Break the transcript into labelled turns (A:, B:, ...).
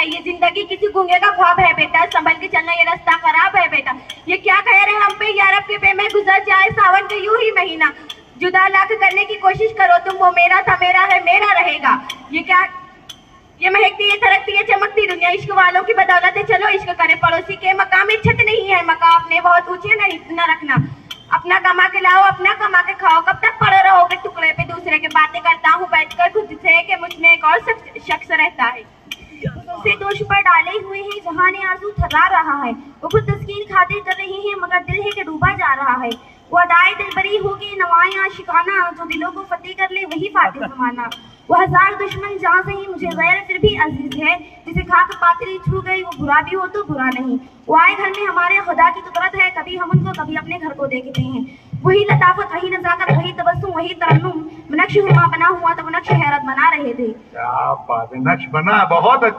A: ये जिंदगी किसी गूंगे का ख्वाब है बेटा, संभल के चलना, ये रास्ता खराब है बेटा। ये क्या कह रहे हैं हम पे, यार के पे में गुजर जाए सावन का यूं ही महीना। जुदा लाख करने की कोशिश करो तुम, वो मेरा था मेरा है मेरा रहेगा। ये क्या, ये महकती है सरकती है चमकती दुनिया, इश्क वालों की बदौलत है चलो इश्क करे। पड़ोसी के मकाम में छत नहीं है, मकाम अपने बहुत ऊंचे न रखना। अपना कमा के लाओ, अपना कमा के खाओ, कब तक पड़े रहोगे टुकड़े पे दूसरे के। बातें करता हूँ बैठकर खुद से कि मुझ में एक और शख्स रहता है। उसे दोष पर डाले हुए हैं जहां ने आंसू थर्रा रहा है। वो खुद तस्कीन खातिर कर रही है मगर दिल है कि डूबा जा रहा है। वो अदाए दिलबरी होगी नवाया शिकाना, जो दिलों को फतेह कर ले वही फातिह जमाना। वो हजार दुश्मन जहाँ से ही मुझे गैर फिर भी अजीज है, जिसे खाक पातरी छू गई वो बुरा भी हो तो बुरा नहीं। वो आए घर में हमारे खुदा की कुदरत है, कभी हम उनको कभी अपने घर को देखते हैं। वही लताफत वही नजाकत वही तबस्सुम वही तरन्नुम, नक्श हुआ बना हुआ तो वो नक्श हैरत बना रहे थे।
B: क्या बात है, नक्श बना, बहुत अच्छा।